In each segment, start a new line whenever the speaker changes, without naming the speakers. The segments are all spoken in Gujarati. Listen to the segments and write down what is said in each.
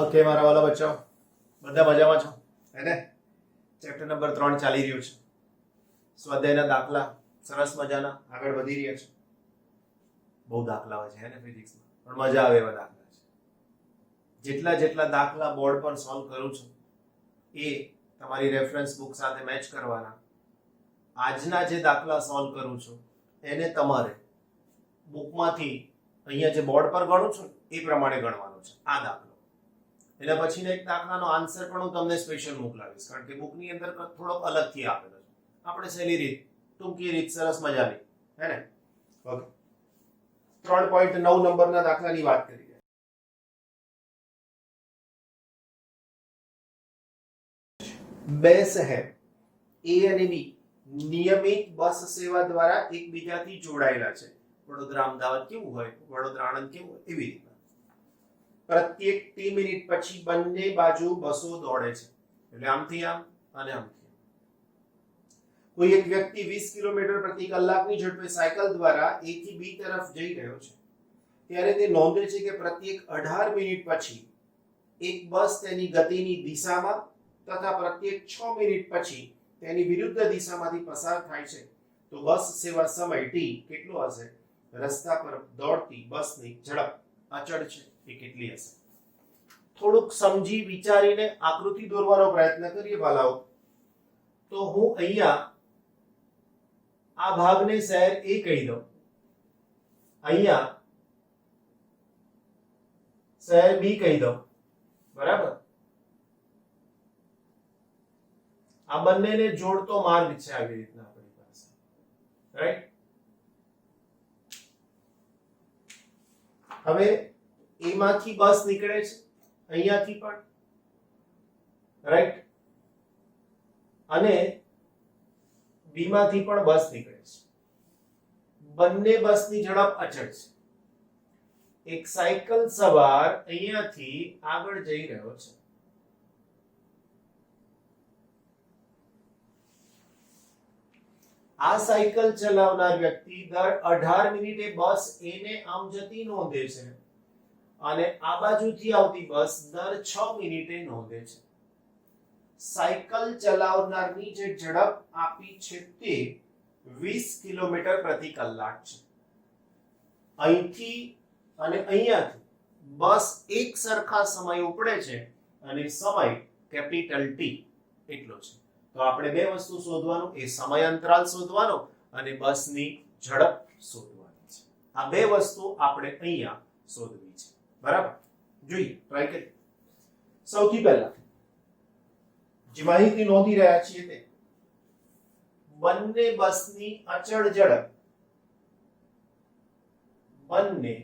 ઓકે મારા વાલા બચ્ચો, બધા મજામાં છો હે ને? ચેપ્ટર નંબર 3 ચાલી રહ્યું છે. સ્વાધ્યાયના દાખલા સરસ મજાના આગળ વધી રહ્યા છે. બહુ દાખલાઓ છે હે ને ફિઝિક્સમાં, પણ મજા આવે એવા દાખલા છે. જેટલા દાખલા બોર્ડ પર સોલ્વ કરું છું એ તમારી રેફરન્સ બુક સાથે મેચ કરવાના. આજના જે દાખલા સોલ્વ કરું છું એને તમારે બુકમાંથી અહીંયા જે બોર્ડ પર ગણું છું એ પ્રમાણે ગણવાનો છે આ દાખલો. એના પછીનો એક દાખલાનો આન્સર પણ હું તમને સ્પેશિયલ મોકલાવીશ, કારણ કે બુકની અંદર થોડોક અલગથી આપેલો છે. આપણે સહેલી રીત, ટૂંકી રીત, સરસ મજાની હે ને? ઓકે, 3.9 નંબરના દાખલાની વાત કરીએ. બે શહેર એ અને બી નિયમિત બસ સેવા દ્વારા એકબીજાથી જોડાયેલા છે. વડોદરા અમદાવાદ કેવું હોય, વડોદરા આણંદ કેવું હોય, એવી રીતના પ્રત્યેક t મિનિટ પછી બંને બાજુ બસો દોડે છે. એટલે આમથી આમ અને આમથી આમ. કોઈ એક વ્યક્તિ 20 કિલોમીટર પ્રતિ કલાકની ઝડપે સાયકલ દ્વારા a થી b તરફ જઈ રહ્યો છે. ત્યારે તે નોંધે છે કે પ્રત્યેક 18 મિનિટ પછી એક બસ તેની ગતિની દિશામાં તથા પ્રત્યેક 6 મિનિટ પછી તેની વિરુદ્ધ દિશામાંથી પસાર થાય છે. તો બસ સેવા સમય t કેટલો હશે? રસ્તા પર દોડતી બસની ઝડપ અચળ છે એ કેટલી હશે? થોડુંક સમજી વિચારીને આકૃતિ દોરવાનો પ્રયત્ન કરીએ વાલાઓ. તો હું અહીંયા આ ભાગને શહેર A કહી દઉં, અહીંયા શહેર B કહી દઉં, બરાબર? આ બંનેને જોડતો માર્ગ છે આવી રીતના આપણી પાસે, રાઈટ? હવે A માંથી બસ નીકળે છે, અહીંયાથી પણ, રાઈટ? અને B માંથી પણ બસ નીકળે છે. બંને બસની ઝડપ અચળ છે. એક સાયકલ સવાર અહીંયાથી આગળ જઈ રહ્યો છે. આ સાયકલ ચલાવનાર વ્યક્તિ દર 18 મિનિટે બસ A ને આમ જતી નોંધે છે અને આ બાજુથી આવતી બસ દર 6 મિનિટે નોંધે છે. સાયકલ ચલાવનારની જે ઝડપ આપી છે તે 20 કિલોમીટર પ્રતિ કલાક છે. અહીંથી અને અહીંયાથી બસ એક સરખા સમય ઉપડે છે અને સમય કેપિટલ T એટલો છે. તો આપણે બે વસ્તુ શોધવાનું, એ સમય અંતરાલ શોધવાનો અને બસની ઝડપ શોધવાની છે. આ બે વસ્તુ આપણે અહીંયા શોધવી છે, બરાબર? જોઈએ, ટ્રાય કરીએ. સૌથી પહેલા જે માહિતી નોંધી રહ્યા છીએ તે બંને બસની અચળ ઝડપ, બંને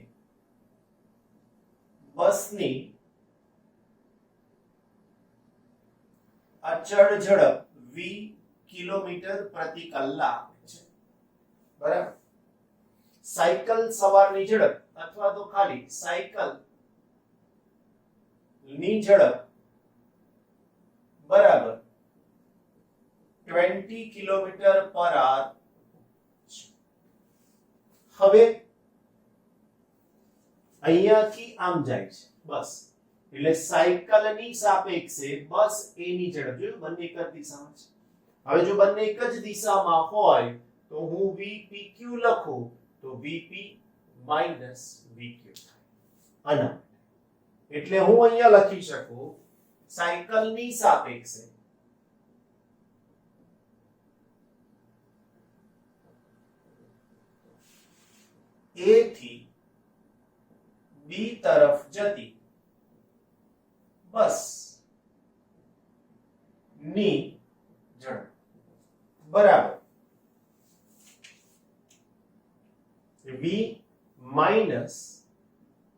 બસની અચળ ઝડપ v કિલોમીટર પ્રતિ કલાક છે, બરાબર? સાયકલ સવારની ઝડપ અથવા તો ખાલી સાયકલ ની ઝડપ બરાબર 20 કિલોમીટર પર આર. હવે અહીંયાથી આમ જાય છે બસ, એટલે સાયકલની સાપેક્ષે બસ A ની ઝડપ, જોયું બંને એક જ દિશામાં છે. હવે જો બંને એક જ દિશામાં હોય તો હું VPQ લખું તો VP માઈનસ VQ થાય. એટલે હું અહીંયા લખી શકું સાયકલની સાપેક્ષે A થી B તરફ જતી બસ ની ઝડપ બરાબર v માઈનસ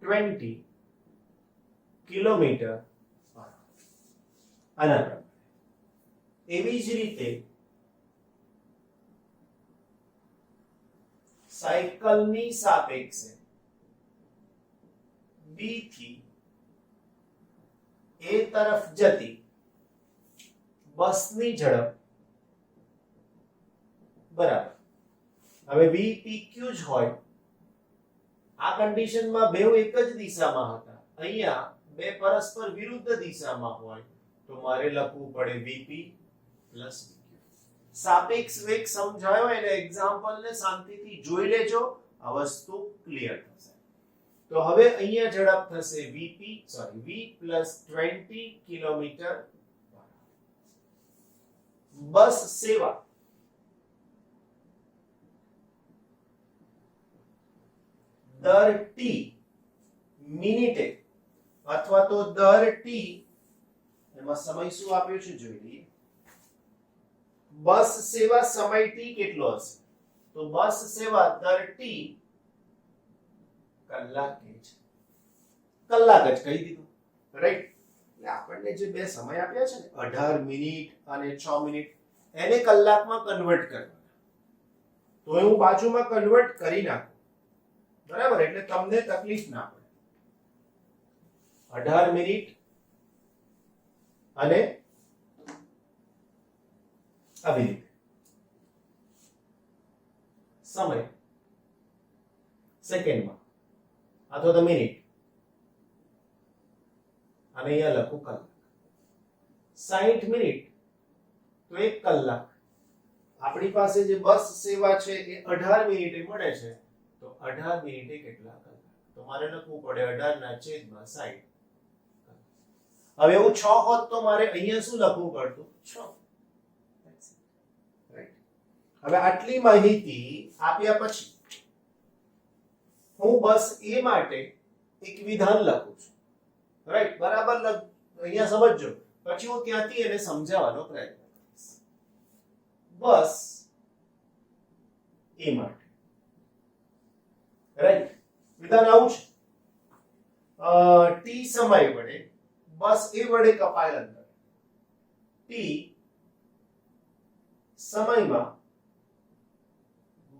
20 કિલોમીટર પર આના. એવી જ રીતે સાયકલની સાપેક્ષે B થી A તરફ જતી બસની ઝડપ બરાબર. હવે VPQ જ હોય, આ કન્ડિશનમાં બેઉ એક જ દિશામાં હતા, અહીંયા બે પરસ્પર વિરુદ્ધ દિશામાં હોય તો મારે લખવું પડે વીપી પ્લસ વીક્યુ. સાપેક્ષ વેગ સમજાયો એટલે એક્ઝામ્પલ ને શાંતિથી જોઈ લેજો, આ વસ્તુ ક્લિયર થશે. તો હવે અહીંયા ઝડપ થશે v પ્લસ 20 કિલોમીટર. બસ સેવા દર ટી મિનિટે અથવા તો દર ટી, એમાં સમય શું આપ્યો છે જોઈ લઈએ. બસ સેવા સમય ટી કેટલો હશે? તો બસ સેવા દર ટી કલાકે છે. કલાક જ કહી દીધું, રાઈટ? એટલે આપણને જે બે સમય આપ્યા છે ને 18 મિનિટ અને 6 મિનિટ, એને કલાકમાં કન્વર્ટ કરવાના. તો હું બાજુમાં કન્વર્ટ કરી નાખું, બરાબર? એટલે તમને તકલીફ ના પડે. 18 મિનિટ અને આવી રીતે સમય સેકન્ડમાં અથવા તો મિનિટ, અને અહીંયા લખું કલાક. 60 મિનિટ તો 1 કલાક. આપણી પાસે જે બસ સેવા છે એ 18 મિનિટે મળે છે, તો 18 મિનિટે કેટલા કલાક? તો મારે લખવું પડે 18/60. હવે એવું 6 હોત તો મારે અહીંયા શું લખવું પડતું? 6. રાઈટ? હવે આટલી માહિતી આપ્યા પછી હું બસ એ માટે એક વિધાન લખું છું, રાઈટ? બરાબર અહીંયા સમજજો, પછી હું ત્યાંથી એને સમજાવવાનો પ્રયત્ન કરીશ. બસ એ માટે, રાઈટ? વિધાન આવું છે. ટી સમય વડે બસ એ વડે કપાયેલ અંતર, ટી સમયમાં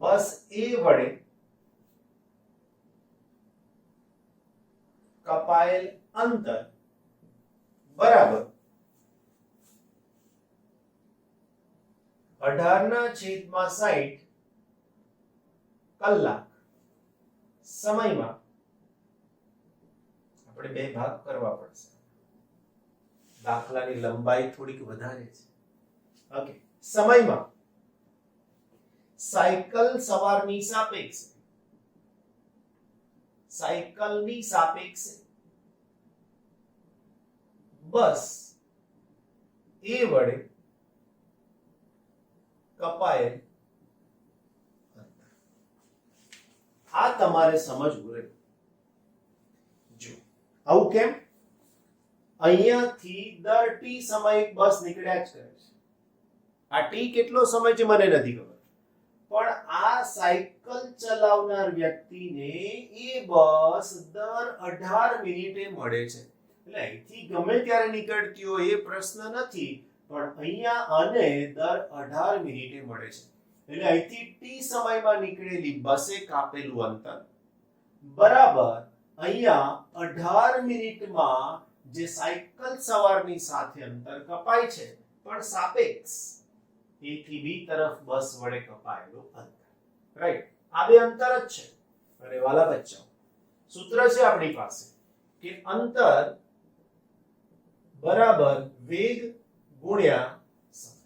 બસ એ વડે કપાયેલ અંતર બરાબર 18/60 કલાક. સમયમાં આપણે બે ભાગ કરવા પડશે, દાખલાની લંબાઈ થોડીક વધારે છે. ઓકે, સમયમાં સાયકલ સવારની સાપેક્ષે, સાયકલની સાપેક્ષે બસ એ વડે કપાયેલ અંતર. આ તમારે સમજવું રહે. જો આવું કેમ? અહીંયાથી દર ટી સમય બસ નીકળ્યા જ કરે છે. આ ટી કેટલો સમય છે મને નથી ખબર, પણ આ સાયકલ ચલાવનાર વ્યક્તિને એ બસ દર 18 મિનિટે મળે છે. એટલે અહીંથી ગમે ત્યારે નીકળતી હોય એ પ્રશ્ન નથી, પણ અહીંયા આને દર 18 મિનિટે મળે છે. એટલે અહીંથી ટી સમયમાં નીકળેલી બસે કાપેલું અંતર બરાબર અહીંયા 18 મિનિટમાં જે સાયકલ સવારની સાથે અંતર કપાય છે, પણ સાપેક્ષ A થી B તરફ બસ વડે કપાયેલું અંતર, રાઈટ? આ બે અંતર જ છે. અને વાલા બચ્ચાઓ, સૂત્ર છે આપણી પાસે કે અંતર બરાબર વેગ ગુણ્યા સમય.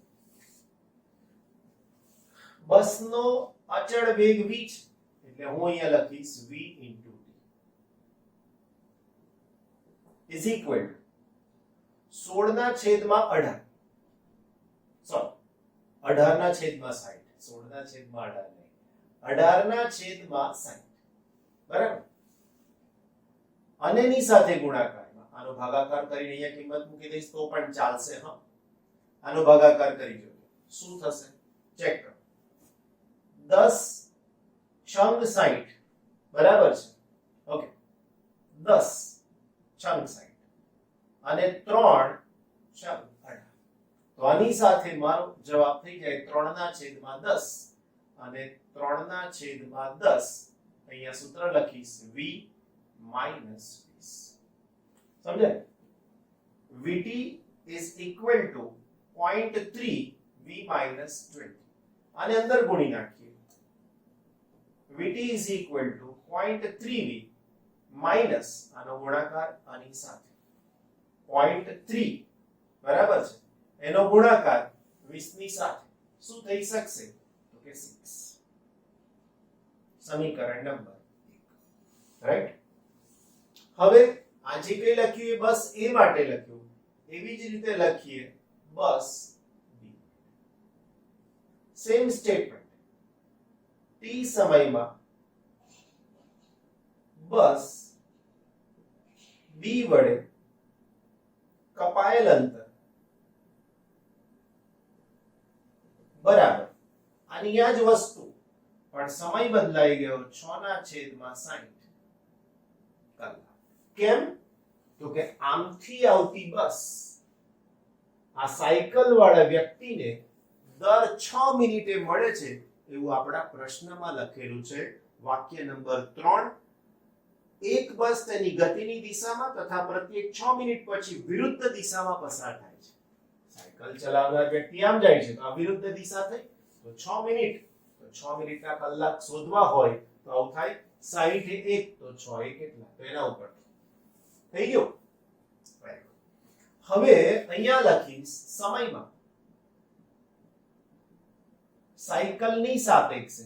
બસનો અચળ વેગ v છે, એટલે હું અહીંયા લખીશ v * t is equal to 16/18. Sorry, 18/60. 16/18 નહીં, 18/60. બરાબર? અને ની સાથે ગુણાકારમાં આનો ભાગાકાર કરીને અહીંયા કિંમત મૂકી દઈશ તો પણ ચાલશે. હા, આનો ભાગાકાર કરી જોજો શું થશે, ચેક કરો. 10 છંગ 60 બરાબર છે. ઓકે, 10 છંગ 60 અને 3 છંગ 18. તો આની સાથે મારો જવાબ થઈ જાય 3/10 અને 3/10. અહીંયા સૂત્ર લખીશ v - 20. સમજાય? vt is equal to 0.3 v - 20. આને અંદર ગુણી નાખીએ. vt is equal to 0.3v minus આનો ગુણાકાર આની સાથે 0.3 બરાબર છે, એનો ગુણાકાર 20 ની સાથે શું થઈ શકશે તો કે 6. સમીકરણ નંબર 1, રાઈટ. હવે આ જે કઈ લખ્યું એ બસ એ માટે લખ્યું, એવી જ રીતે લખીએ બસ બી. સેમ સ્ટેટમેન્ટ, ટી સમયમાં બસ બી વડે કપાયેલ અંતર બરાબર આની આ જ વસ્તુ, પણ સમય બદલાઈ ગયો 6/60 કલાક. કેમ તો કે આમથી આવતી બસ આ સાયકલ વાળા વ્યક્તિને દર 6 મિનિટે મળે છે એવું આપણા પ્રશ્નમાં લખેલું છે. વાક્ય નંબર 3, એક બસ તેની ગતિની દિશામાં તથા પ્રત્યેક 6 મિનિટ પછી વિરુદ્ધ દિશામાં પસાર થાય છે. સાયકલ ચલાવનાર વ્યક્તિ આમ જાય છે તો આ વિરુદ્ધ દિશા થઈ, તો 6 મિનિટ, તો 6 મિનિટના કલાક શોધવા હોય તો આવું થાય. 60 એ 1 તો 6 એ કેટલા, તો એના ઉપર થઈ ગયો. હવે અહીંયા લખીશ સમયમાં સાયકલની સાપેક્ષે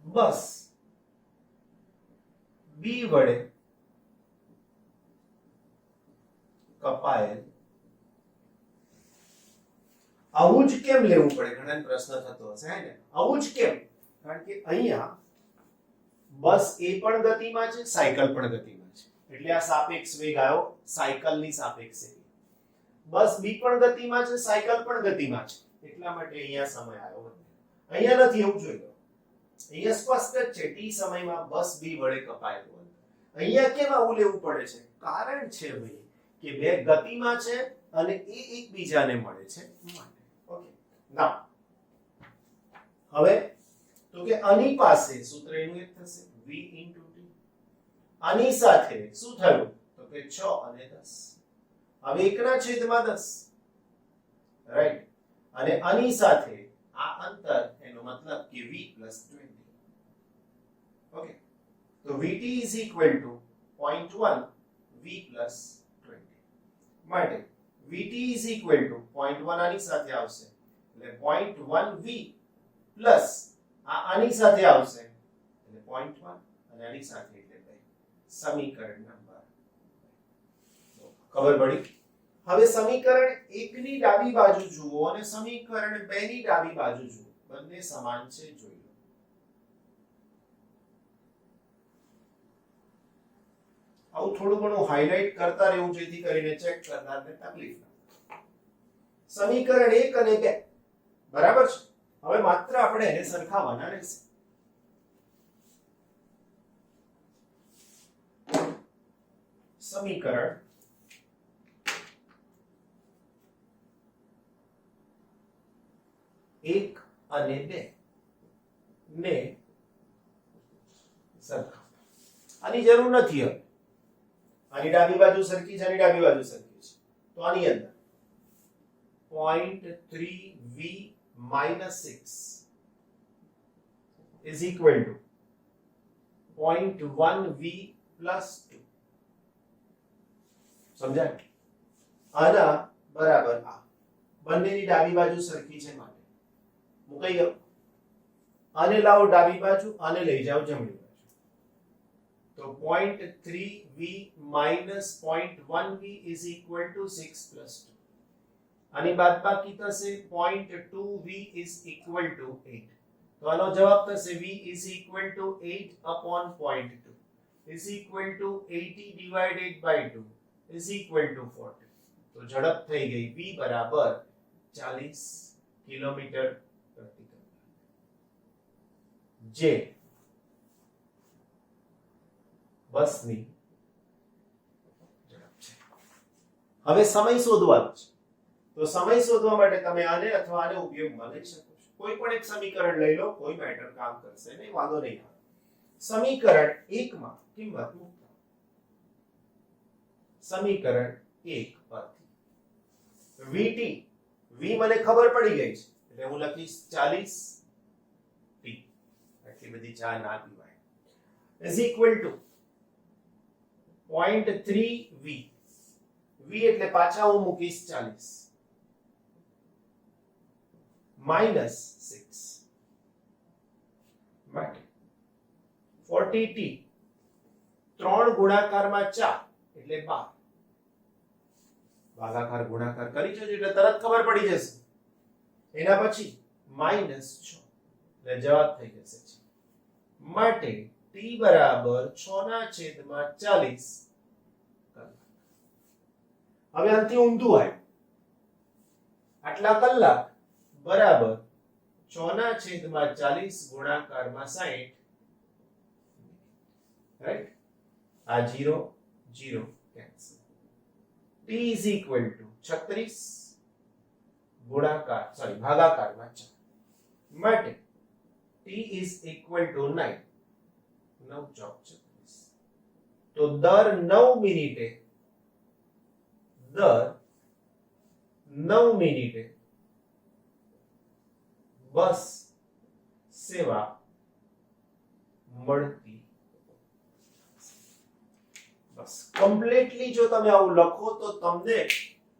બસ બી વડે કપાયેલ. આવું જ કેમ લેવું પડે, ઘણા પ્રશ્ન થતો હશે ને, આવું જ કેમ? કારણ કે અહીંયા બસ એ પણ ગતિમાં છે, સાયકલ પણ ગતિમાં છે, એટલે આ સાપેક્ષ વેગ આવ્યો સાયકલની સાપેક્ષે. બસ બી પણ ગતિમાં છે, સાયકલ પણ ગતિમાં છે, એટલા માટે અહીંયા સમય આવ્યો. અહીંયા નથી, એવું જોઈ લો. અહીંયા સ્પષ્ટ જ છે ટી સમયમાં બસ બી વડે કપાયેલું અંતર. અહીંયા કેમ આવું લેવું પડે છે? કારણ છે ભાઈ કે બે ગતિમાં છે અને એ એકબીજાને મળે છે માટે. ઓકે, ના હવે તો કે આની પાસે સૂત્ર એનું એક થશે v * t. આની સાથે શું થયું તો કે 6 અને 10. હવે 1/10, રાઈટ. અને આની સાથે આ અંતર, એનો મતલબ કે v + 20. ઓકે, તો vt = 0.1 v + 20 માટે vt = 0.1 આની સાથે આવશે એટલે 0.1 v પ્લસ આની સાથે આવશે એટલે 0.1 અને આની સાથે એટલે 2. સમીકરણ નંબર 2 ખબર પડી. હવે સમીકરણ 1 ની ડાબી બાજુ જુઓ અને સમીકરણ 2 ની ડાબી બાજુ જુઓ, બંને સમાન છે, જોઈ લો. આવું થોડું ઘણું હાઇલાઇટ કરતા રહેવું જેથી કરીને ચેક કરનારને તકલીફ ના થાય. સમીકરણ 1 અને 2 બરાબર છે. હવે માત્ર આપણે એને સરખાવવાના રહેશે. સમીકરણ 1 અને 2 ને સરખાવવા. આની જરૂર નથી. હવે આની ડાબી બાજુ સરખી છે, આની ડાબી બાજુ સરખી છે, તો આની અંદર 0.3v - 6 is equal to 0.1v + 2. સમજાય? આના બરાબર આ બંનેની ડાબી બાજુ સરખી છે માટે મુકાઈ ગયો. આને લાવો ડાબી બાજુ, આને લઈ જાઓ જમણી બાજુ, તો 0.3v - 0.1v is equal to 6 + 2. આની બાદબાકી થશે 0.2v is equal to 8. તો આનો જવાબ થશે v is equal to 8 upon 0.2 is equal to 80 divided by 2 is equal to 40. તો ઝડપ થઈ ગઈ v બરાબર 40 કિલોમીટર પ્રતિ કલાક, જે બસની ઝડપ છે. હવે સમય શોધવાનો છે, તો સમય શોધવા માટે તમે આને અથવા આને ઉપયોગમાં લઈ શકો છો. કોઈ પણ એક સમીકરણ લઈ લો, કોઈ મેટર કામ કરશે નહીં, વાંધો નહીં આવે. સમીકરણ 1 માં કિંમત મૂકતા, સમીકરણ 1 પરથી vt, v મને ખબર પડી ગઈ છે એટલે હું લખીશ 40 t. આટલી બધી ચા ના પીવાય. Is equal to 0.3 v. v એટલે પાછા હું મૂકીશ 40 માઇનસ 6 માટે 40t 3 ગુણાકારમાં 4 એટલે 12 ભાગાકાર ગુણાકાર કરી જજો એટલે તરત ખબર પડી જશે. એના પછી માઇનસ 6 એટલે જવાબ થઈ જશે માટે t બરાબર 6/40 કલાક. હવે આનાથી ઊંધું આવ્યું. આટલા કલાક બરાબર 6/40 ગુણાકારમાં 60. રાઈટ? આ 0 0 cancel. t is equal to 36 ભાગાકારમાં 4 માટે t is equal to 9. 9 ચોક 36. તો દર 9 મિનિટે બસ સેવા મળતી. બસ કમ્પ્લીટલી જો તમે આવું લખો તો તમને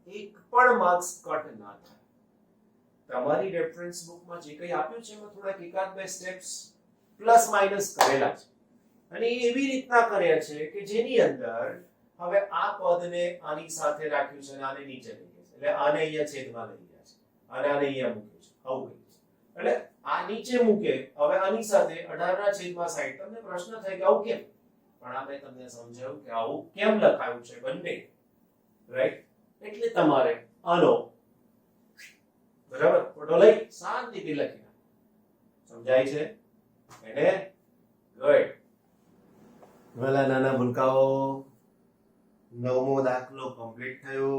એક પણ માર્ક્સ કટ ના થાય. તમારી રેફરન્સ બુકમાં જે કંઈ આપ્યું છે એમાં થોડાક એકાદ બે સ્ટેપ્સ પ્લસ માઇનસ કરેલા છે અને એવી રીતના કર્યા છે કે જેની અંદર હવે આ પદને આની સાથે રાખ્યું છે અને આને નીચે લઈ ગયા છે. એટલે આને અહીંયા છેદમાં લઈ ગયા છે અને આને અહીંયા મૂક્યું છે. આવું કર્યું છે. એટલે આ નીચે મૂકે હવે આની સાથે 18/60. તમને પ્રશ્ન થાય કે આવું કેમ? પણ આ મેં તમને સમજાવ્યું કે આવું કેમ લખાયું છે બંને. રાઈટ? એટલે તમારે આનો બરાબર ફોટો લઈ શાંતિથી લખી નાખો. સમજાય છે? એને ગુડ. વેલા નાના ભૂલકાઓ, 9મો દાખલો કમ્પ્લીટ થયો.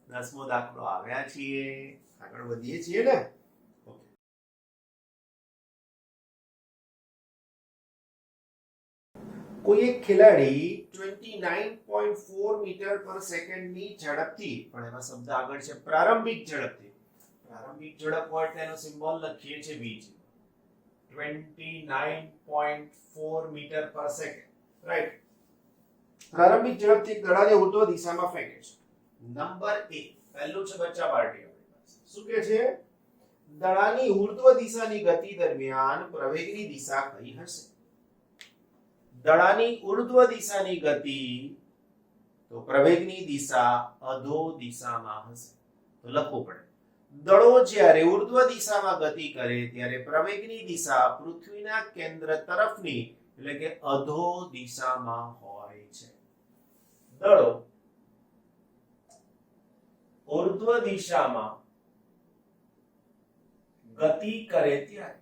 10મો દાખલો આવ્યા છીએ. આગળ વધીએ છીએ ને? ઓકે. કોઈ એક ખેલાડી 29.4 મીટર પર સેકન્ડની ઝડપથી, પણ એમાં શબ્દ આગળ છે પ્રારંભિક ઝડપથી. પ્રારંભિક ઝડપ હોય તેનો સિમ્બોલ લખીએ છીએ v. 29.4 મીટર પર સેકન્ડ. રાઈટ? પ્રારંભિક ઝડપથી દડાને ઉર્ધ્વ દિશામાં ફેંકે છે. નંબર 1 પહેલું છે બચ્ચા પાર્ટી. શું કહે છે? દડાની ઉર્ધ્વ દિશાની ગતિ દરમિયાન પ્રવેગની દિશા કઈ હશે? દડાની ઉર્ધ્વ દિશાની ગતિ તો પ્રવેગની દિશા અધો દિશામાં હશે. તો લખવું પડે દડો જ્યારે ઉર્ધ્વ દિશામાં ગતિ કરે ત્યારે પ્રવેગની દિશા પૃથ્વીના કેન્દ્ર તરફની એટલે કે અધો દિશામાં હોય છે. દડો ઉર્ધ્વ દિશામાં ગતિ કરે ત્યારે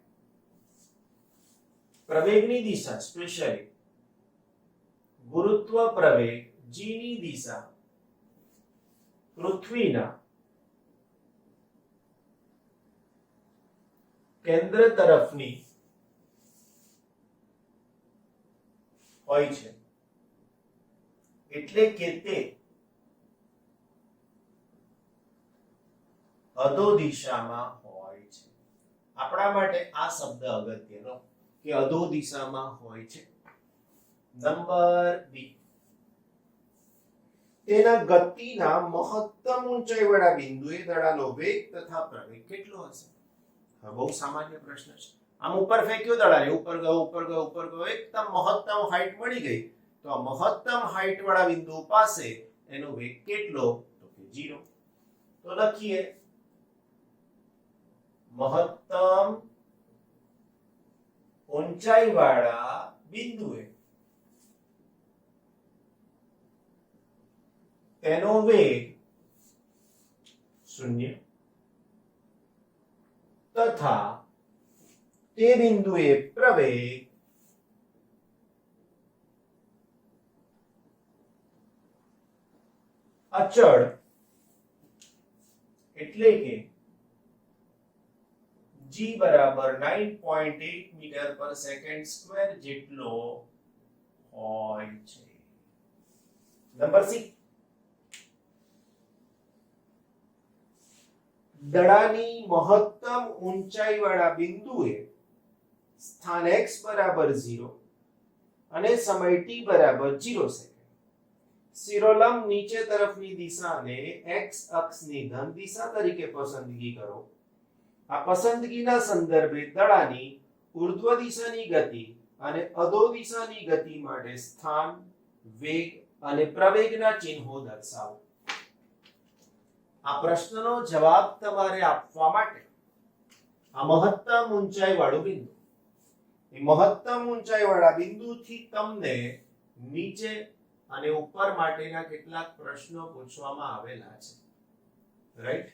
પ્રવેગની દિશા સ્પેશિયલી ગુરુત્વ પ્રવેગ g ની દિશા પૃથ્વીના કેન્દ્ર તરફની હોય છે. એટલે કે તે અધો દિશામાં હોય છે. આપણા માટે આ શબ્દ અગત્યનો કે અધો દિશામાં હોય છે. નંબર 2 તેના ગતિના મહત્તમ ઊંચાઈ વાળા બિંદુએ દડાનો વેગ તથા પ્રવેગ કેટલો હશે? બહુ સામાન્ય પ્રશ્ન છે. આમ ઉપર ફેંક્યો દડાને, ઉપર ગયો એકદમ મહત્તમ હાઈટ મળી ગઈ. તો આ મહત્તમ હાઈટ વાળા બિંદુ પાસે એનો વેગ કેટલો? તો કે 0. તો લખીએ મહત્તમ ઊંચાઈ વાળા બિંદુએ તેનો વેગ 0 તથા તે બિંદુએ પ્રવેગ અચળ એટલે કે g બરાબર 9.8 મીટર પર સેકન્ડ સ્ક્વેર જેટલો હોય છે. નંબર 6 દડાની મહત્તમ ઊંચાઈ વાળા બિંદુએ સ્થાન x બરાબર 0 અને સમય t બરાબર 0 સેકન્ડ. શિરોલંબ નીચે તરફની દિશાને x અક્ષની ધન દિશા તરીકે પસંદગી કરો. આ પસંદગીના સંદર્ભે દડાની ઉર્ધ્વ દિશાની ગતિ અને અધો દિશાની ગતિ માટે સ્થાન, વેગ અને પ્રવેગના ચિહ્નો દર્શાવો. આ પ્રશ્નનો જવાબ તમારે આપવા માટે આ મહત્તમ ઊંચાઈ વાળું બિંદુ, એ મહત્તમ ઊંચાઈ વાળા બિંદુથી તમને નીચે અને ઉપર માટેના કેટલાક પ્રશ્નો પૂછવામાં આવેલા છે. રાઈટ?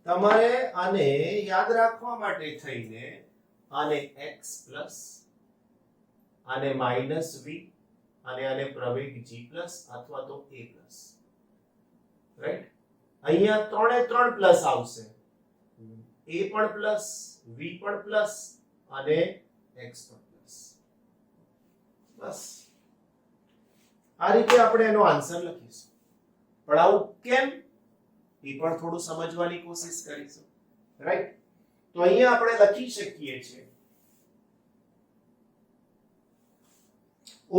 તમારે આને યાદ રાખવા માટે થઈને આને x પ્લસ, આને માઈનસ v અને આને પ્રવેગ g પ્લસ અથવા તો a પ્લસ. રાઈટ? અહીંયા ત્રણે ત્રણ પ્લસ આવશે. a પણ પ્લસ, v પણ પ્લસ અને x પણ પ્લસ. બસ આ રીતે આપણે એનો આન્સર લખીશું. પણ આવું કેમ એ પણ થોડું સમજવાની કોશિશ કરીશું. રાઈટ? તો અહીંયા આપણે લખી શકીએ છીએ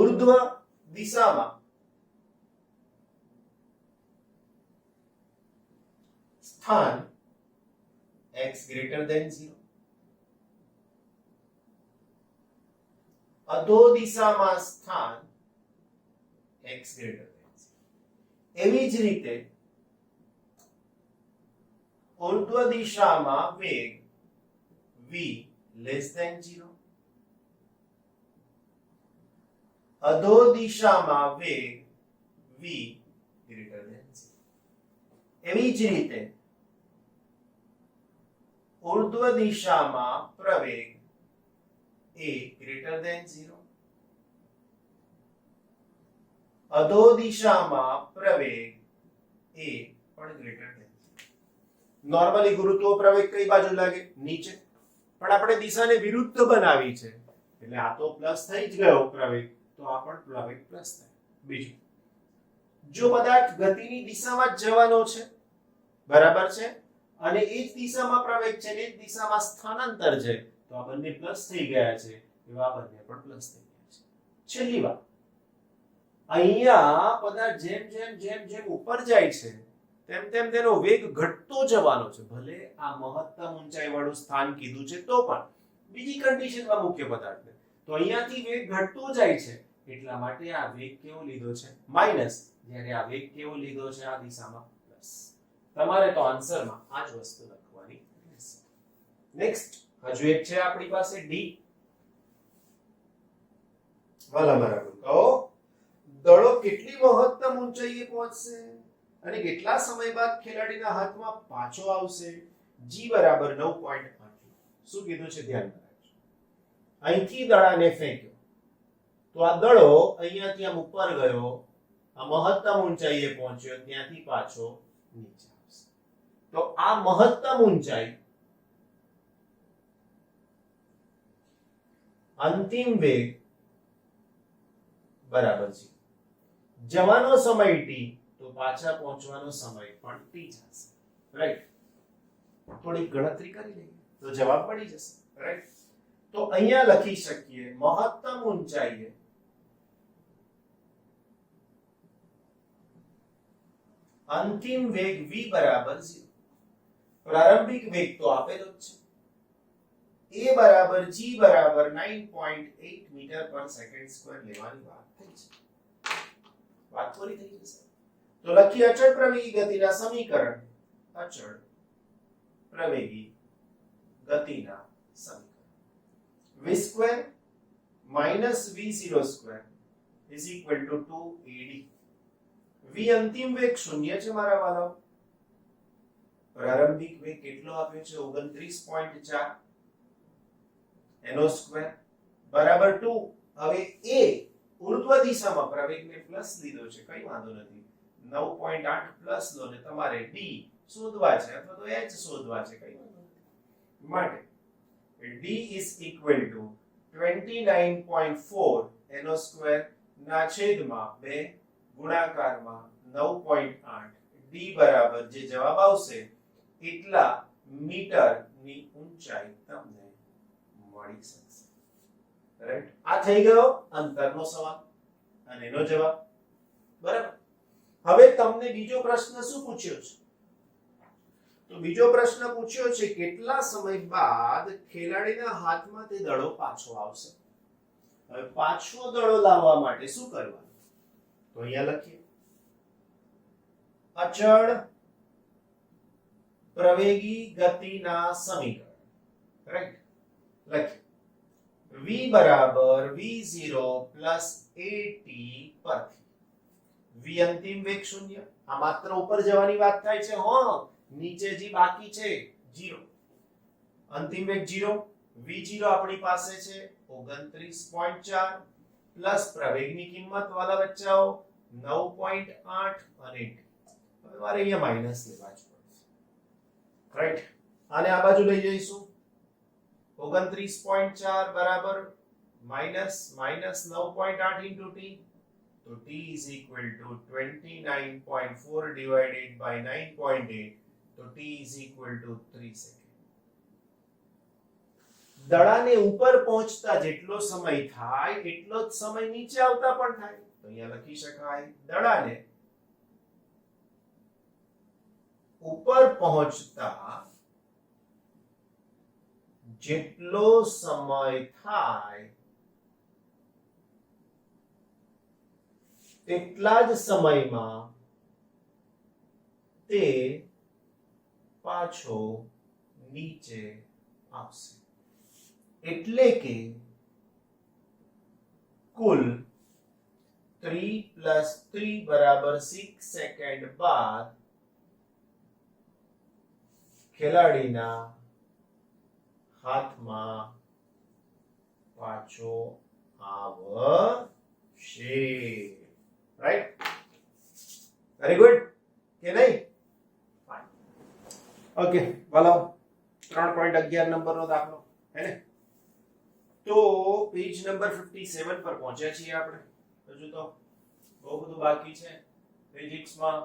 ઉર્ધ્વ દિશામાં સ્થાન x greater than 0, અધો દિશામાં સ્થાન x greater than 0. એવી જ રીતે ઉર્ધ્વ દિશામાં વેગ v less than 0, અધો દિશામાં વેગ v greater than 0. એવી જ રીતે ઉર્ધ્વ દિશામાં પ્રવેગ a greater than 0, અધો દિશામાં પ્રવેગ a પણ greater than 0. નોર્મલી ગુરુત્વ પ્રવેગ કઈ બાજુ લાગે? નીચે. પણ આપણે દિશાને વિરુદ્ધ બનાવી છે એટલે આ તો પ્લસ થઈ જ ગયો પ્રવેગ, તો આ પણ પ્રવેગ પ્લસ થાય. બીજું, જો પદાર્થ ગતિની દિશામાં જ જવાનો છે, બરાબર છે, અને એ જ દિશામાં પ્રવેગ છે ને એ જ દિશામાં સ્થાનાંતર છે, તો આ બંને પ્લસ થઈ ગયા છે, એવા બંને પણ પ્લસ થઈ ગયા છે. છેલ્લી વાત, અહીંયા પદાર્થ જેમ જેમ જેમ જેમ ઉપર જાય છે તેમ તેમ તેનો વેગ ઘટતો જવાનો છે. ભલે આ મહત્તમ ઊંચાઈ વાળું સ્થાન કીધું છે તો પણ બીજી કન્ડિશનમાં મુખ્ય પદાર્થને, તો અહીંયાથી વેગ ઘટતો જાય છે એટલા માટે આ વેગ કેવો લીધો છે? માઈનસ. જ્યારે આ વેગ કેવો લીધો છે? આ દિશામાં પ્લસ. તમારે તો આન્સરમાં આ જ વસ્તુ લખવાની રહેશે. નેક્સ્ટ હજુ એક છે આપણી પાસે ડી. વાલા મારા કહો, દડો કેટલી મહત્તમ ઊંચાઈએ પહોંચશે અને કેટલા સમય બાદ ખેલાડીના હાથમાં પાછો આવશે? g બરાબર 9.8. શું કીધું છે ધ્યાન રાખજો. અહીંથી દડાને ફેંક્યો તો આ દડો અહીંયાથી આમ ઉપર ગયો, આ મહત્તમ ઊંચાઈએ પહોંચ્યો, ત્યાંથી પાછો નીચે આવશે. તો આ મહત્તમ ઊંચાઈ, અંતિમ વેગ બરાબર છે જવાનો સમય t, તો પાછા પહોંચવાનો સમય પણ t જશે. રાઈટ? થોડી ગણતરી કરી લઈએ તો જવાબ મળી જશે. રાઈટ? તો અહીંયા લખી શકીએ મહત્તમ ઊંચાઈએ અંતિમ વેગ v બરાબર 0. પ્રારંભિક વેગ તો આપેલો જ છે. a બરાબર g બરાબર 9.8 મીટર પર સેકન્ડ સ્ક્વેર લેવાની વાત થઈ છે. વાત પૂરી થઈ જશે. તો લખીએ અચળ પ્રવેગી ગતિના સમીકરણ. અચળ પ્રવેગી ગતિના સમીકરણ v square minus v0 square is equal two 2ad. v અંતિમ વેગ 0 છે મારા વાલાઓ. પ્રારંભિક વેગ કેટલો આપ્યો છે? 29.4 એનો સ્ક્વેર બરાબર 2. હવે a ઉર્ધ્વ દિશામાં પ્રવેગને પ્લસ લીધો છે, કઈ વાંધો નથી. 9.8 પ્લસ લો ને તમારે d શોધવા છે અથવા તો h શોધવા છે, કઈ વાંધો નથી. માટે d is equal to 29.4 એનો સ્ક્વેર ના છેદમાં 2 ગુણાકારમાં 9.8. d બરાબર જે જવાબ આવશે એટલા મીટરની ઊંચાઈ તમને મળી શકશે. રાઈટ, આ થઈ ગયો અંતરનો સવાલ અને એનો જવાબ. બરાબર. હવે તમને બીજો પ્રશ્ન શું પૂછ્યો છે? તો બીજો પ્રશ્ન પૂછ્યો છે કેટલા સમય બાદ ખેલાડીના હાથમાં તે દડો પાછો આવશે. હવે પાછો દડો લાવવા માટે શું કરવાનું? તો અહીંયા લખીએ અચળ પ્રવેગી ગતિના સમીકરણ. રાઈટ, લખીએ v બરાબર v0 પ્લસ at પરથી v અંતિમ વેગ શૂન્ય. આ માત્ર ઉપર જવાની વાત થાય છે. નીચે જે બાકી છે 0, અંતિમ વેગ 0, v0 આપણી પાસે છે 29.4 પ્લસ પ્રવેગની કિંમત વાલા બચ્ચાઓ 9.8 અને હવે મારે અહીંયા માઈનસ લેવા જ પડશે. રાઈટ, આને આ બાજુ લઈ જઈશું 29.4 બરાબર માઈનસ 9.8 into t. તો t is equal to 29.4 divided by 9.8. તો t is equal to 3 second. દડાને ઉપર પહોંચતા જેટલો સમય થાય એટલો જ સમય નીચે આવતા પણ થાય. તો અહીંયા લખી શકાય દડાને ઉપર પહોંચતા જેટલો સમય થાય તેટલા જ સમયમાં તે પાછો નીચે આવશે. એટલે કે કુલ 3 + 3 બરાબર 6 સેકન્ડ બાદ ખેલાડીના હાથમાં પાછો આવશે. રાઈટ, વેરી ગુડ કે નહીં? ઓકે, બોલો 3.11 નંબરનો દાખલો હે ને. તો પેજ નંબર 57 પર પહોંચ્યા છીએ આપણે. હજુ તો બહુ બધું બાકી છે ફિઝિક્સમાં.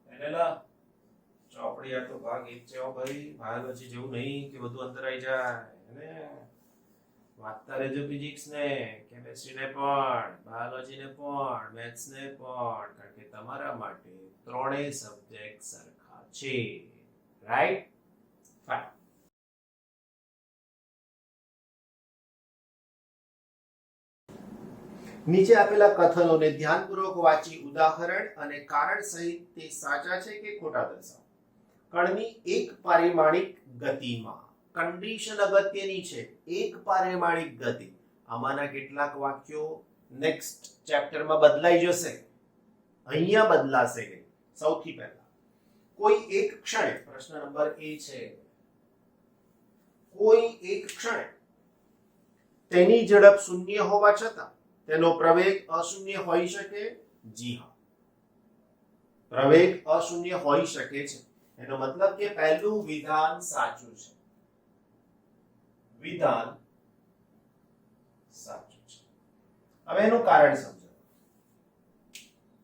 એને લા ચોપડીયા તો ભાગ એક છે ભાઈ. બાયોલોજી જેવું નહીં કે બધું અંદર આવી જાય. અને વાંચતા રહેજો ફિઝિક્સ ને, કેમેસ્ટ્રી ને પણ, બાયોલોજી ને પણ, મેથ્સ ને પણ, કારણ કે તમારા માટે ત્રણેય સબ્જેક્ટ સરખા છે. Right, fine. નીચે આપેલા કથનોને ધ્યાનપૂર્વક વાંચી ઉદાહરણ અને કારણ સહિત તે સાચા છે કે ખોટા દર્શાવો. કણની એક પારિમાણિક ગતિમાં કન્ડિશન અગત્યની છે. એક પારિમાણિક ગતિ. આમાંના કેટલાક વાક્યો નેક્સ્ટ ચેપ્ટરમાં બદલાઈ જશે. અહીંયા બદલાશે. સૌથી પહેલા કોઈ એક ક્ષણે, પ્રશ્ન નંબર એ છે, કોઈ એક ક્ષણે તેની ઝડપ શૂન્ય હોવા છતાં તેનો પ્રવેગ અશૂન્ય હોઈ શકે. જી હા, પ્રવેગ અશૂન્ય હોઈ શકે છે. એનો મતલબ કે પહેલું વિધાન સાચું છે. વિધાન સાચું છે. હવે એનું કારણ સમજો.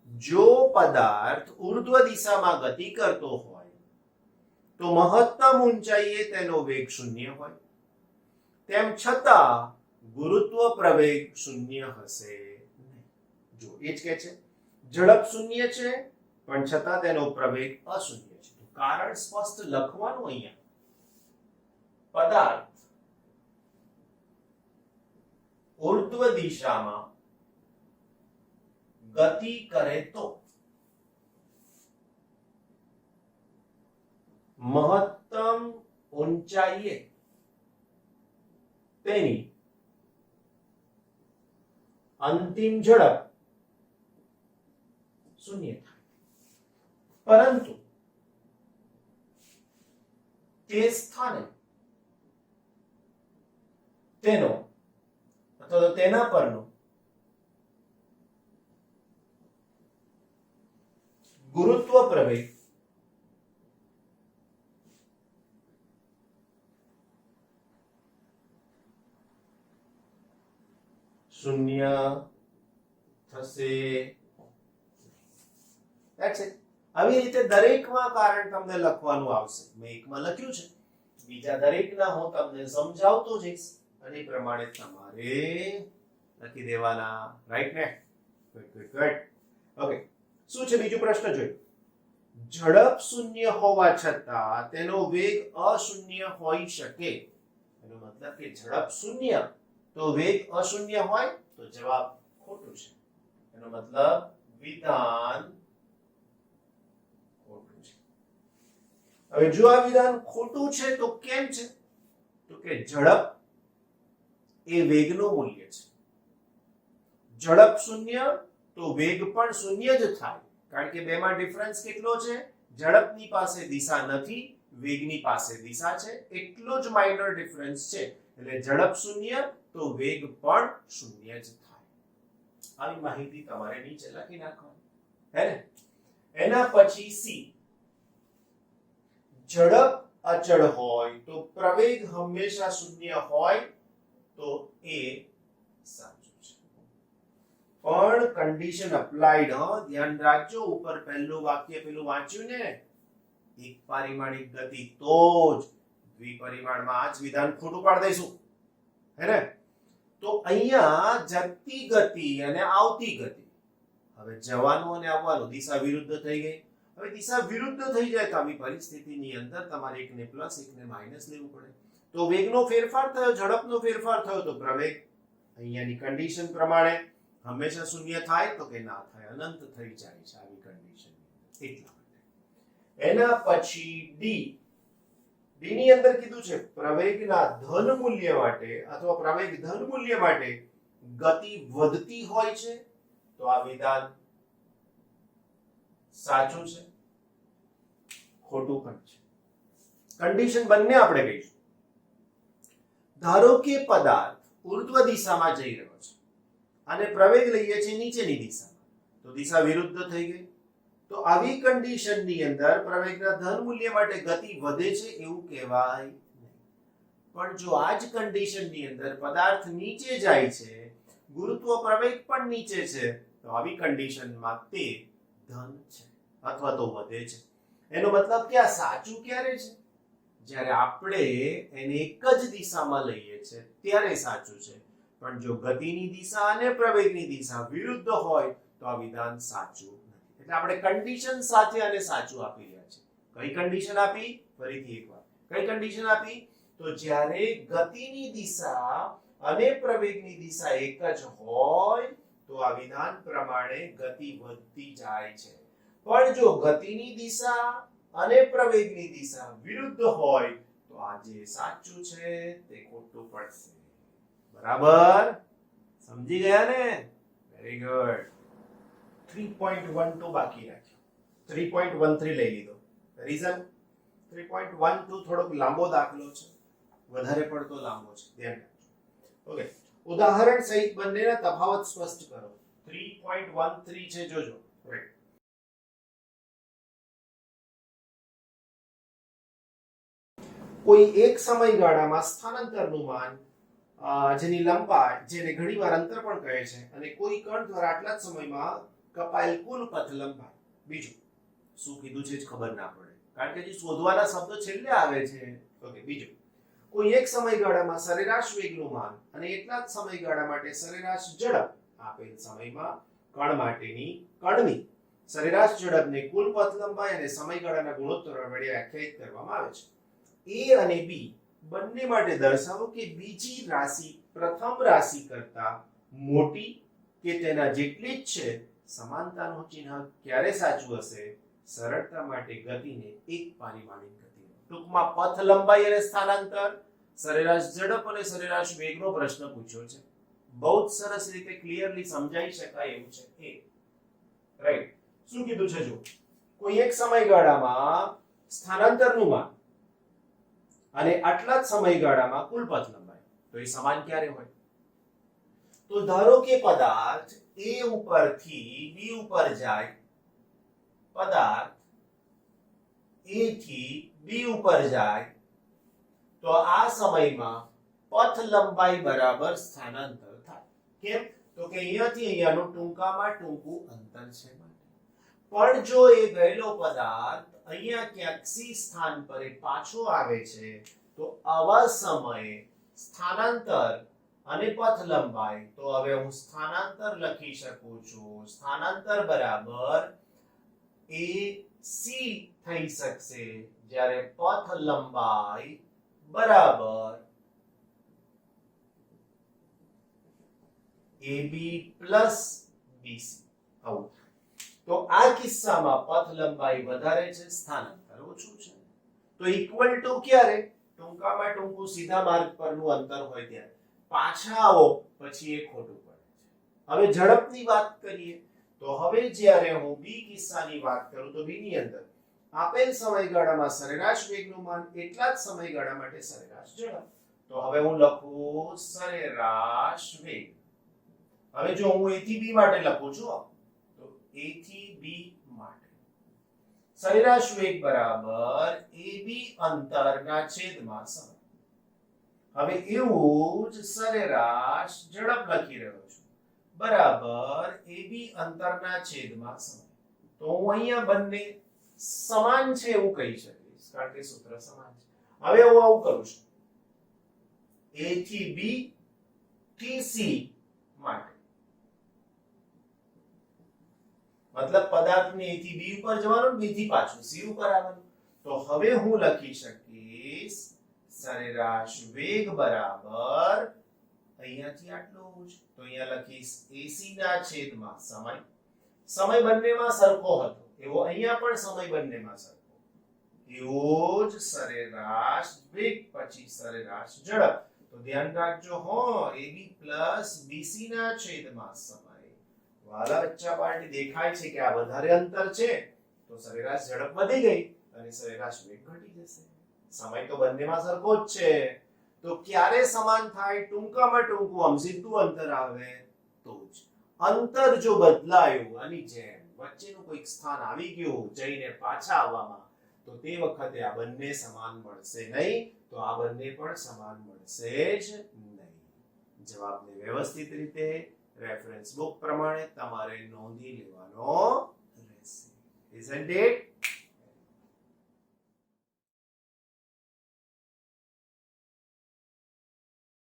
જો પદાર્થ ઉર્ધ્વ દિશામાં ગતિ કરતો હોય તો મહત્તમ ઊંચાઈએ તેનો વેગ શૂન્ય હોય. તેમ છતાં ગુરુત્વ પ્રવેગ શૂન્ય હશે નહીં. જો એ જ કે છે ઝડપ શૂન્ય છે પણ છતાં તેનો પ્રવેગ અશૂન્ય છે. તો કારણ સ્પષ્ટ લખવાનું. અહીંયા પદાર્થ ઉર્ધ્વ દિશામાં ગતિ કરે તો મહત્તમ ઊંચાઈએ તેની અંતિમ ઝડપ શૂન્ય થાય. પરંતુ તે સ્થાને તેનો અથવા તેના પરનો ગુરુત્વ પ્રવેગ શૂન્ય થશે. That's it. આવી રીતે દરેકમાં કારણ તમને લખવાનું આવશે. મેં એકમાં લખ્યું છે, બીજા દરેકના હું તમને સમજાવતો જઈશ. અને એ પ્રમાણે તમારે લખી દેવાના. રાઈટ ને? ગુડ. ઓકે, શું છે બીજો પ્રશ્ન જોઈએ. ઝડપ શૂન્ય હોવા છતાં તેનો વેગ અશૂન્ય હોઈ શકે. એનો મતલબ કે ઝડપ શૂન્ય તો વેગ અશૂન્ય હોય તો જવાબ ખોટું છે. એનો મતલબ વિધાન ખોટું છે. હવે જો આ વિધાન ખોટું છે તો કેમ છે? તો કે ઝડપ એ વેગનું મૂલ્ય છે. ઝડપ શૂન્ય તો વેગ પણ શૂન્ય જ થાય, કારણ કે બેમાં ડિફરન્સ કેટલો છે? ઝડપની પાસે દિશા નથી, વેગની પાસે દિશા છે, એટલો જ માઇનર ડિફરન્સ છે. એટલે ઝડપ શૂન્ય તો વેગ પણ શૂન્ય જ થાય. આવી માહિતી તમારે નીચે લખી નાખવાની, હે ને? એના પછી સી, ઝડપ અચળ હોય તો પ્રવેગ હંમેશા શૂન્ય હોય તો એ સાચું છે. પણ કન્ડિશન અપ્લાઈડ. ધ્યાન રાખજો, ઉપર પહેલું વાક્ય પેલું વાંચ્યું ને, એક પરિમાણિક ગતિ તો જ દ્વિપરિમાણમાં આ જ વિધાન ખોટું પાડી દઈશું, હે ને? તો અહીંયા જતી ગતિ અને આવતી ગતિ, હવે જવાનું અને આવવાનું દિશા વિરુદ્ધ થઈ ગઈ. હવે દિશા વિરુદ્ધ થઈ જાય તો આવી પરિસ્થિતિની અંદર તમારે એકને પ્લસ એકને માઇનસ લેવું પડે. તો વેગનો ફેરફાર થયો, ઝડપનો ફેરફાર થયો તો પ્રવેગ અહીંયાની કન્ડિશન પ્રમાણે હંમેશા શૂન્ય થાય તો કે ના થાય, અનંત થઈ જાય છે આવી કન્ડિશન. એટલા માટે એના પછી ડી. ડી ની અંદર કીધું છે પ્રવેગના ધન મૂલ્ય માટે અથવા પ્રવેગ ધન મૂલ્ય માટે ગતિ વધતી હોય છે તો આ વિધાન સાચું છે, ખોટું પણ છે. કન્ડિશન બંને આપણે કહીશું. ધારો કે પદાર્થ ઉર્ધ્વ દિશામાં જઈ રહ્યો છે અને પ્રવેગ લઈએ છીએ નીચેની દિશામાં, તો દિશા વિરુદ્ધ થઈ ગઈ. તો આવી કન્ડિશનની અંદર પ્રવેગના ધન મૂલ્ય માટે ગતિ વધે છે એવું કહેવાય નહીં. પણ જો આ જ કન્ડિશનની અંદર પદાર્થ નીચે જાય છે, ગુરુત્વ પ્રવેગ પણ નીચે છે, તો આવી કન્ડિશનમાં તે ધન છે અથવા તો વધે છે. એનો મતલબ કે આ સાચું ક્યારે છે? જ્યારે આપણે એને એક જ દિશામાં લઈએ છે ત્યારે સાચું છે. પણ જો ગતિની દિશા અને પ્રવેગની દિશા વિરુદ્ધ હોય તો આ વિધાન સાચું નથી. એટલે આપણે કન્ડિશન સાથે આને સાચું આપી રહ્યા છે. કઈ કન્ડિશન આપી? ફરીથી એકવાર કઈ કન્ડિશન આપી? તો જ્યારે ગતિની દિશા અને પ્રવેગની દિશા એક જ હોય તો આ વિધાન પ્રમાણે ગતિ વધતી જાય છે. પણ જો ગતિની દિશા અને પ્રવેગની દિશા વિરુદ્ધ હોય તો આ જે સાચું છે તે ખોટું પડશે. બરાબર સમજી ગયા ને? Very good. 3.12 બાકી રાખ્યો, 3.13 લઈ લીધો. રીઝન 3.12 થોડોક લાંબો દાખલો છે, વધારે પડતો લાંબો છે, ધ્યાન રાખજો. ઓકે, ઉદાહરણ સહિત બંનેના તફાવત સ્પષ્ટ કરો. 3.13 છે, જોજો. રાઈટ. કોઈ એક સમયગાળામાં સ્થાનાંતરનું માન જેની લંબાઈ, જેને ઘણીવાર અંતર પણ કહે છે, અને કોઈ કણ દ્વારા આટલા જ સમયમાં કપાયેલ કુલ પથ લંબાઈ. બીજું શું કીધું છે જ ખબર ના પડે, કારણ કે જે શોધવાના શબ્દો છેલ્લે આવે છે. ઓકે, બીજું કોઈ એક સમયગાળામાં સરેરાશ વેગનું માન અને એટલા જ સમયગાળા માટે સરેરાશ ઝડપ આપેલ સમયમાં કણ માટેની કણની સરેરાશ ઝડપને કુલ પથ લંબાઈ અને સમયગાળાના ગુણોત્તર વડે વ્યાખ્યાયિત કરવામાં આવે છે. A અને B બંને માટે દર્શાવો કે બીજી રાશિ પ્રથમ રાશિ કરતા મોટી કે તેના જેટલી જ છે. સમાનતાનું ચિહ્ન ક્યારે સાચું હશે? સરળતા માટે ગતિને એક પરિમાણિક ગતિ, ટૂંકમાં પથ લંબાઈ અને સ્થાનાંતર, સરેરાશ ઝડપ અને સરેરાશ વેગનો પ્રશ્ન પૂછ્યો છે. બહુ જ સરસ રીતે ક્લિયરલી સમજાઈ શકાય એવું છે. એ રાઈટ. શું કીધું છે? જો કોઈ એક સમયગાળામાં સ્થાનાંતરનું માન અને આટલા જ સમયગાળામાં કુલ પથ લંબાઈ, તો એ સમાન ક્યારે હોય? તો ધારો કે પદાર્થ A ઉપરથી B ઉપર જાય, પદાર્થ A થી B ઉપર જાય, તો આ સમયમાં પથ લંબાઈ બરાબર સ્થાનાંતર થાય. કેમ? તો કે અહીંયાથી અહીંયાનું ટૂંકામાં ટૂંકું અંતર છે. પણ જો એ ગયેલો પદાર્થ અહીંયા ક્યાંક C સ્થાન પર પાછો આવે છે તો આવા સમયે સ્થાનાંતર અને પથ લંબાઈ, તો હવે હું સ્થાનાંતર લખી શકું છું. સ્થાનાંતર બરાબર AC થઈ શકશે, જ્યારે પથ લંબાઈ બરાબર AB પ્લસ BC. આવું. તો આ કિસ્સામાં પથ લંબાઈ વધારે છે, સ્થાનાંતર ઓછું છે. તો ઇક્વલ ટુ ક્યારે? ટૂંકામાં ટૂંકું સીધા માર્ગ પરનું અંતર હોય ત્યારે. પાછા આવો પછી એ ખોટું પડે છે. હવે ઝડપની વાત કરીએ તો હવે જ્યારે હું બી કિસ્સાની વાત કરું તો બી ની અંદર આપેલ સમયગાળામાં સરેરાશ વેગનું માન, એટલા જ સમયગાળા માટે સરેરાશ ઝડપ. તો હવે હું લખું સરેરાશ વેગ. હવે જો હું A થી B માટે લખું છું, તો A થી B માટે સરેરાશ વેગ બરાબર AB અંતરના છેદમાં સમય. હવે એવું જ સરેરાશ ઝડપ લખી રહ્યો છું, બરાબર AB અંતરના છેદમાં સમય. તો હું અહીંયા બંને સમાન છે એવું કહી શકીશ, કારણ કે સૂત્ર સમાન છે. હવે હું આવું કરું છું, A થી B થી C માટે, મતલબ પદાર્થને A થી B ઉપર જવાનું, B થી પાછું C ઉપર આવવાનું. તો હવે હું લખી શકીશ સરેરાશ વેગ બરાબર અહીંયાથી આટલું જ, તો અહીંયા લખીશ AC ના છેદમાં સમય. સમય બંનેમાં સરખો હતો, એવો અહીંયા પણ સમય બંનેમાં સરખો, એવો જ સરેરાશ વેગ પછી સરેરાશ ઝડપ. તો ધ્યાન રાખજો હો, AB પ્લસ BC ના છેદમાં સમય. વાલા બચ્ચા પાર્ટી દેખાય છે કે આ વધારે અંતર છે, તો સરેરાશ ઝડપ વધી ગઈ અને સરેરાશ વેગ ઘટી જશે. સમય તો બંનેમાં સરખો જ છે, તો ક્યારે સમાન થાય? ટૂંકામાં ટૂંકું આમ સીધું અંતર આવે તો જ. અંતર જો બદલાયું આની જેમ વચ્ચેનું કોઈક સ્થાન આવી ગયું જઈને પાછા આવવામાં, તો તે વખતે આ બંને સમાન મળશે નહીં, તો આ બંને પણ સમાન મળશે જ નહીં. જવાબને વ્યવસ્થિત રીતે રેફરન્સ બુક પ્રમાણે તમારે નોંધી લેવાનો રહેશે. Isn't it?